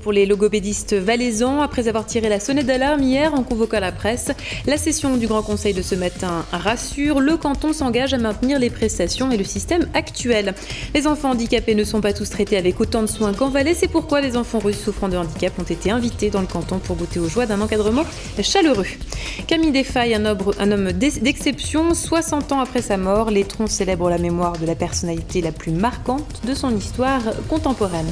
pour les logopédistes valaisans. Après avoir tiré la sonnette d'alarme hier en convoquant la presse, la session du Grand Conseil de ce matin rassure. Le canton s'engage à maintenir les prestations et le système actuel. Les enfants handicapés ne sont pas tous traités avec autant de soins qu'en Valais. C'est pourquoi les enfants russes souffrant de handicap ont été invités dans le canton pour goûter aux joies d'un encadrement chaleureux. Camille Desfailles, un homme d'exception, 60 ans après sa mort, l'Étron célèbre la mémoire de la personnalité la plus marquante de son histoire contemporaine.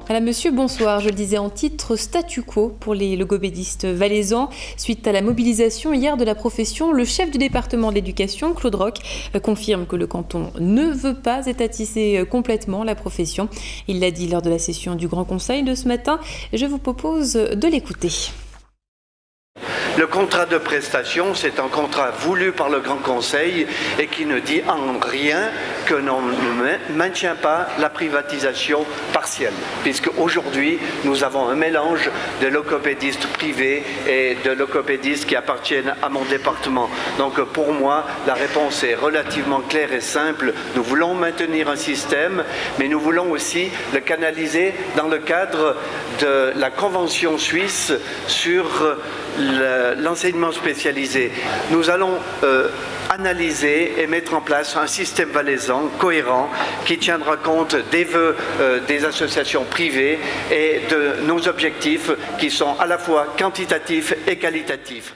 Madame, monsieur, bonsoir. Je le disais en titre, statu quo pour les logopédistes valaisans. Suite à la mobilisation hier de la profession, le chef du département de l'éducation, Claude Roch, confirme que le canton ne veut pas étatiser complètement la profession. Il l'a dit lors de la session du Grand Conseil de ce matin. Je vous propose de l'écouter. Le contrat de prestation, c'est un contrat voulu par le Grand Conseil et qui ne dit en rien que l'on ne maintient pas la privatisation partielle. Puisque aujourd'hui, nous avons un mélange de logopédistes privés et de logopédistes qui appartiennent à mon département. Donc pour moi, la réponse est relativement claire et simple. Nous voulons maintenir un système, mais nous voulons aussi le canaliser dans le cadre de la Convention suisse sur l'enseignement spécialisé. Nous allons analyser et mettre en place un système valaisan cohérent qui tiendra compte des vœux des associations privées et de nos objectifs qui sont à la fois quantitatifs et qualitatifs.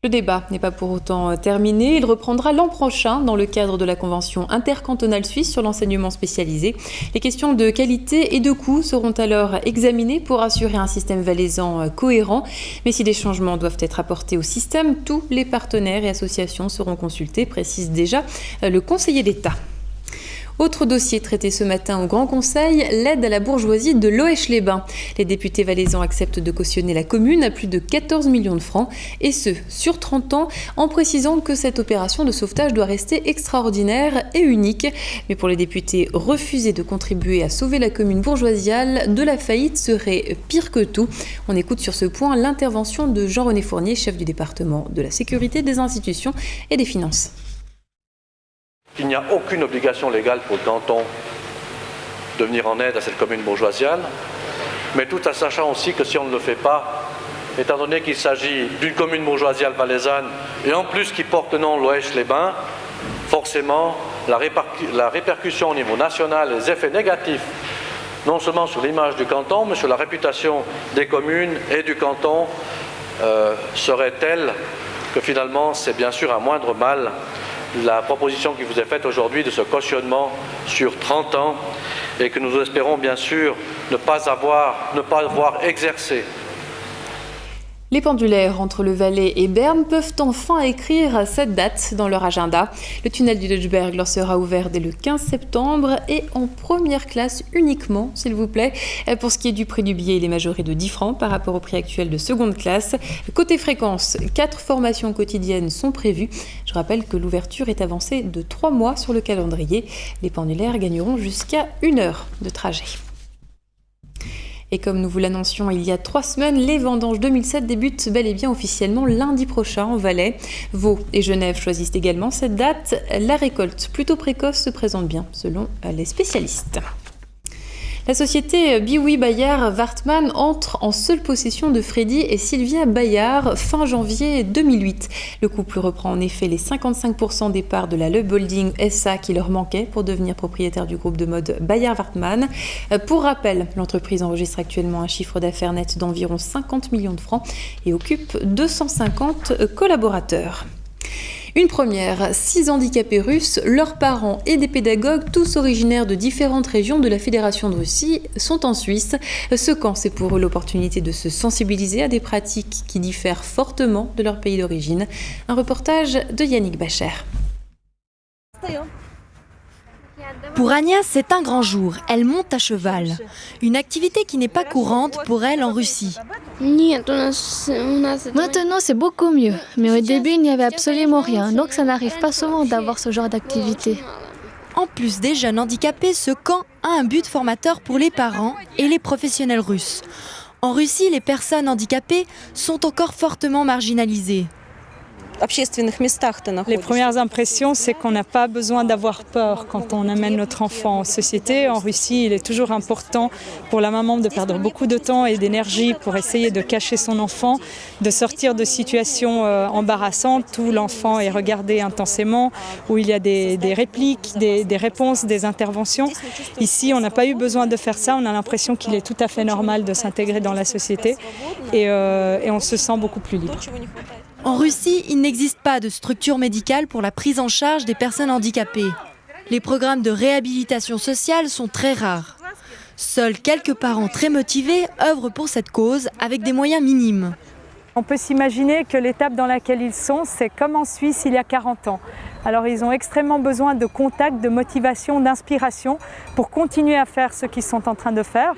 Le débat n'est pas pour autant terminé. Il reprendra l'an prochain dans le cadre de la Convention intercantonale suisse sur l'enseignement spécialisé. Les questions de qualité et de coût seront alors examinées pour assurer un système valaisan cohérent. Mais si des changements doivent être apportés au système, tous les partenaires et associations seront consultés, précise déjà le conseiller d'État. Autre dossier traité ce matin au Grand Conseil, l'aide à la bourgeoisie de Loèche-les-Bains. Les députés valaisans acceptent de cautionner la commune à plus de 14 millions de francs, et ce, sur 30 ans, en précisant que cette opération de sauvetage doit rester extraordinaire et unique. Mais pour les députés, refuser de contribuer à sauver la commune bourgeoisiale de la faillite serait pire que tout. On écoute sur ce point l'intervention de Jean-René Fournier, chef du département de la sécurité, des institutions et des finances. Il n'y a aucune obligation légale pour le canton de venir en aide à cette commune bourgeoisiale, mais tout en sachant aussi que si on ne le fait pas, étant donné qu'il s'agit d'une commune bourgeoisiale valaisanne et en plus qui porte le nom Loèche-les-Bains, forcément la répercussion au niveau national et les effets négatifs, non seulement sur l'image du canton, mais sur la réputation des communes et du canton, seraient tels que finalement c'est bien sûr un moindre mal la proposition qui vous est faite aujourd'hui de ce cautionnement sur 30 ans et que nous espérons bien sûr ne pas avoir exercé. Les pendulaires entre le Valais et Berne peuvent enfin écrire cette date dans leur agenda. Le tunnel du Deutschberg leur sera ouvert dès le 15 septembre et en première classe uniquement, s'il vous plaît. Pour ce qui est du prix du billet, il est majoré de 10 francs par rapport au prix actuel de seconde classe. Côté fréquence, 4 formations quotidiennes sont prévues. Je rappelle que l'ouverture est avancée de 3 mois sur le calendrier. Les pendulaires gagneront jusqu'à 1 heure de trajet. Et comme nous vous l'annoncions il y a 3 semaines, les vendanges 2007 débutent bel et bien officiellement lundi prochain en Valais. Vaud et Genève choisissent également cette date. La récolte plutôt précoce se présente bien selon les spécialistes. La société Biwi Bayard Wartmann entre en seule possession de Freddy et Sylvia Bayard fin janvier 2008. Le couple reprend en effet les 55% des parts de la Leb Holding SA qui leur manquaient pour devenir propriétaire du groupe de mode Bayard Wartmann. Pour rappel, l'entreprise enregistre actuellement un chiffre d'affaires net d'environ 50 millions de francs et occupe 250 collaborateurs. Une première, 6 handicapés russes, leurs parents et des pédagogues, tous originaires de différentes régions de la Fédération de Russie, sont en Suisse. Ce camp, c'est pour eux l'opportunité de se sensibiliser à des pratiques qui diffèrent fortement de leur pays d'origine. Un reportage de Yannick Bacher. Pour Ania, c'est un grand jour. Elle monte à cheval. Une activité qui n'est pas courante pour elle en Russie. Maintenant, c'est beaucoup mieux. Mais au début, il n'y avait absolument rien. Donc, ça n'arrive pas souvent d'avoir ce genre d'activité. En plus des jeunes handicapés, ce camp a un but formateur pour les parents et les professionnels russes. En Russie, les personnes handicapées sont encore fortement marginalisées. Les premières impressions, c'est qu'on n'a pas besoin d'avoir peur quand on amène notre enfant en société. En Russie, il est toujours important pour la maman de perdre beaucoup de temps et d'énergie pour essayer de cacher son enfant, de sortir de situations embarrassantes où l'enfant est regardé intensément, où il y a des répliques, des réponses, des interventions. Ici, on n'a pas eu besoin de faire ça. On a l'impression qu'il est tout à fait normal de s'intégrer dans la société et on se sent beaucoup plus libre. En Russie, il n'existe pas de structure médicale pour la prise en charge des personnes handicapées. Les programmes de réhabilitation sociale sont très rares. Seuls quelques parents très motivés œuvrent pour cette cause avec des moyens minimes. On peut s'imaginer que l'étape dans laquelle ils sont, c'est comme en Suisse il y a 40 ans. Alors ils ont extrêmement besoin de contact, de motivation, d'inspiration pour continuer à faire ce qu'ils sont en train de faire.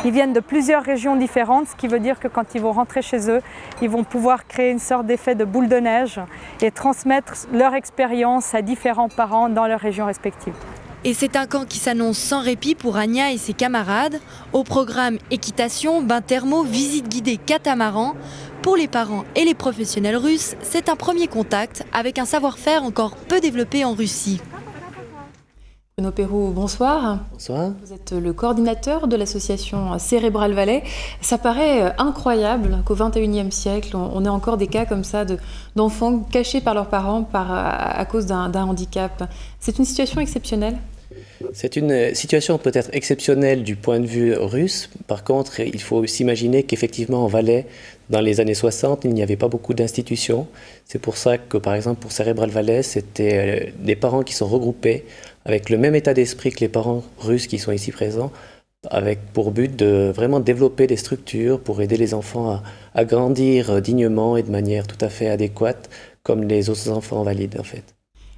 Ils viennent de plusieurs régions différentes, ce qui veut dire que quand ils vont rentrer chez eux, ils vont pouvoir créer une sorte d'effet de boule de neige et transmettre leur expérience à différents parents dans leurs régions respectives. Et c'est un camp qui s'annonce sans répit pour Ania et ses camarades. Au programme équitation, bain thermo, visite guidée catamaran. Pour les parents et les professionnels russes, c'est un premier contact avec un savoir-faire encore peu développé en Russie. Bruno Perroux, bonsoir. Bonsoir. Vous êtes le coordinateur de l'association Cérébral Valais. Ça paraît incroyable qu'au XXIe siècle, on ait encore des cas comme ça d'enfants cachés par leurs parents à cause d'un handicap. C'est une situation exceptionnelle ? C'est une situation peut-être exceptionnelle du point de vue russe. Par contre, il faut s'imaginer qu'effectivement en Valais, dans les années 60, il n'y avait pas beaucoup d'institutions. C'est pour ça que, par exemple, pour Cérébral Valais, c'était des parents qui sont regroupés avec le même état d'esprit que les parents russes qui sont ici présents, avec pour but de vraiment développer des structures pour aider les enfants à grandir dignement et de manière tout à fait adéquate, comme les autres enfants valides en fait.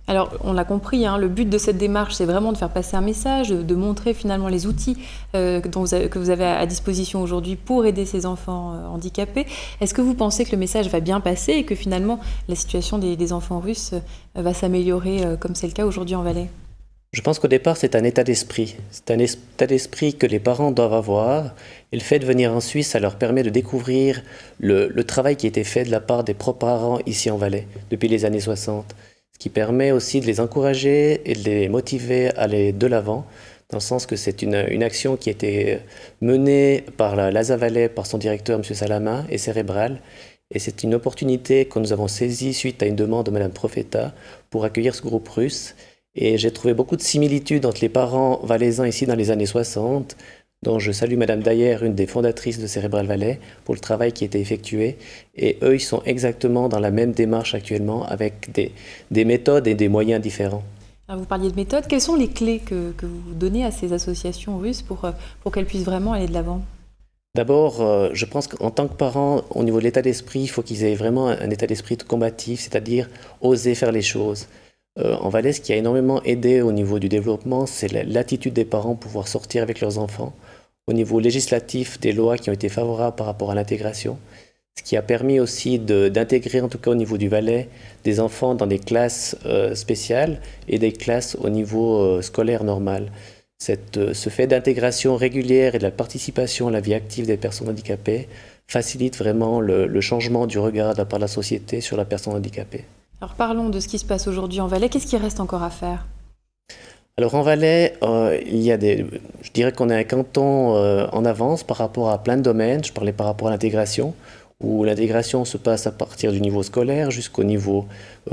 Alors, on l'a compris, le but de cette démarche, c'est vraiment de faire passer un message, de montrer finalement les outils que vous avez à disposition aujourd'hui pour aider ces enfants handicapés. Est-ce que vous pensez que le message va bien passer et que finalement la situation des enfants russes va s'améliorer comme c'est le cas aujourd'hui en Valais ? Je pense qu'au départ, c'est un état d'esprit. C'est un état d'esprit que les parents doivent avoir. Et le fait de venir en Suisse, ça leur permet de découvrir le travail qui a été fait de la part des propres parents ici en Valais depuis les années 60. Ce qui permet aussi de les encourager et de les motiver à aller de l'avant, dans le sens que c'est une action qui a été menée par l'ASA Valais, par son directeur, M. Salamin, et Cérébral. Et c'est une opportunité que nous avons saisie suite à une demande de Mme Profeta pour accueillir ce groupe russe. Et j'ai trouvé beaucoup de similitudes entre les parents valaisans ici dans les années 60, dont je salue Mme Dayer, une des fondatrices de Cérébral Valais, pour le travail qui a été effectué. Et eux, ils sont exactement dans la même démarche actuellement, avec des méthodes et des moyens différents. Alors vous parliez de méthodes. Quelles sont les clés que vous donnez à ces associations russes pour qu'elles puissent vraiment aller de l'avant ? D'abord, je pense qu'en tant que parents, au niveau de l'état d'esprit, il faut qu'ils aient vraiment un état d'esprit combatif, c'est-à-dire oser faire les choses. En Valais, ce qui a énormément aidé au niveau du développement, c'est l'attitude des parents pour pouvoir sortir avec leurs enfants. Au niveau législatif, des lois qui ont été favorables par rapport à l'intégration, ce qui a permis aussi d'intégrer, en tout cas au niveau du Valais, des enfants dans des classes spéciales et des classes au niveau scolaire normal. Ce fait d'intégration régulière et de la participation à la vie active des personnes handicapées facilite vraiment le changement du regard de la part de la société sur la personne handicapée. Alors parlons de ce qui se passe aujourd'hui en Valais. Qu'est-ce qu'il reste encore à faire ? Alors en Valais, je dirais qu'on est un canton en avance par rapport à plein de domaines. Je parlais par rapport à l'intégration, où l'intégration se passe à partir du niveau scolaire jusqu'au niveau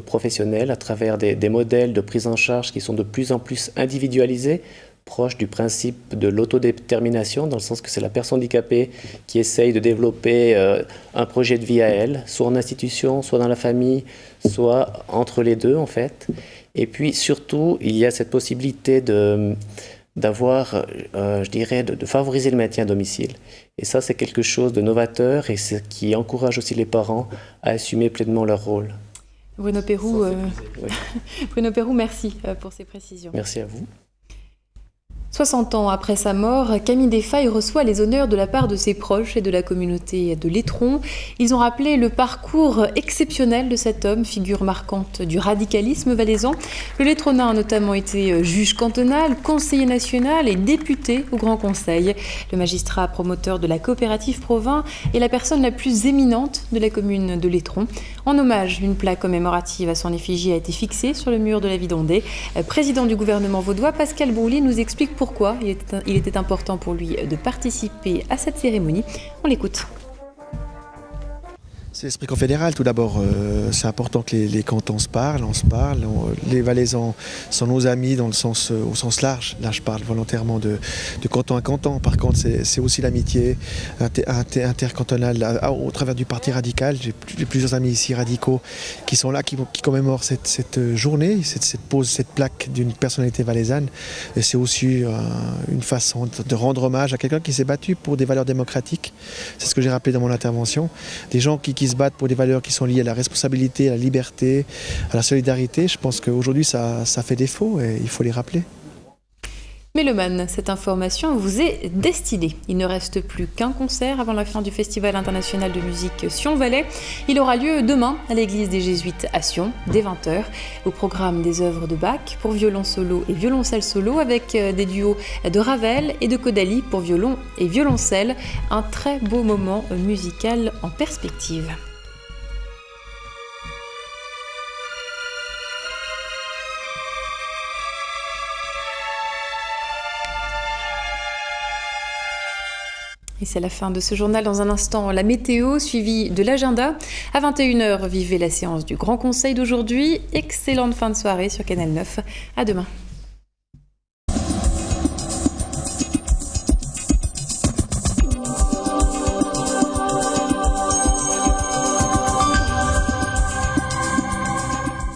professionnel, à travers des modèles de prise en charge qui sont de plus en plus individualisés, proche du principe de l'autodétermination, dans le sens que c'est la personne handicapée qui essaye de développer un projet de vie à elle, soit en institution, soit dans la famille, soit entre les deux en fait. Et puis surtout, il y a cette possibilité de favoriser le maintien à domicile. Et ça, c'est quelque chose de novateur et c'est qui encourage aussi les parents à assumer pleinement leur rôle. Bruno Perroux, Bruno Perroux, merci pour ces précisions. Merci à vous. 60 ans après sa mort, Camille Desfailles reçoit les honneurs de la part de ses proches et de la communauté de l'Étron. Ils ont rappelé le parcours exceptionnel de cet homme, figure marquante du radicalisme valaisan. Le Lettronin a notamment été juge cantonal, conseiller national et député au Grand Conseil. Le magistrat promoteur de la coopérative Provins est la personne la plus éminente de la commune de l'Étron. En hommage, une plaque commémorative à son effigie a été fixée sur le mur de la Vidondée. Président du gouvernement vaudois, Pascal Brouilly nous explique pourquoi il était important pour lui de participer à cette cérémonie. On l'écoute. C'est l'esprit confédéral tout d'abord. C'est important que les cantons se parlent, on se parle. Les Valaisans sont nos amis dans le sens, au sens large. Là, je parle volontairement de canton à canton. Par contre, c'est aussi l'amitié intercantonale au travers du Parti radical. J'ai plusieurs amis ici radicaux qui sont là, qui commémorent cette journée, cette pose, cette plaque d'une personnalité valaisanne. Et c'est aussi une façon de rendre hommage à quelqu'un qui s'est battu pour des valeurs démocratiques. C'est ce que j'ai rappelé dans mon intervention. Des gens qui se battent pour des valeurs qui sont liées à la responsabilité, à la liberté, à la solidarité. Je pense qu'aujourd'hui, ça fait défaut et il faut les rappeler. Mélomanes, cette information vous est destinée. Il ne reste plus qu'un concert avant la fin du Festival international de musique Sion-Valais. Il aura lieu demain à l'église des Jésuites à Sion, dès 20h. Au programme des œuvres de Bach pour violon solo et violoncelle solo avec des duos de Ravel et de Kodály pour violon et violoncelle. Un très beau moment musical en perspective. Et c'est la fin de ce journal. Dans un instant, la météo, suivie de l'agenda. À 21h, vivez la séance du Grand Conseil d'aujourd'hui. Excellente fin de soirée sur Canal 9. À demain.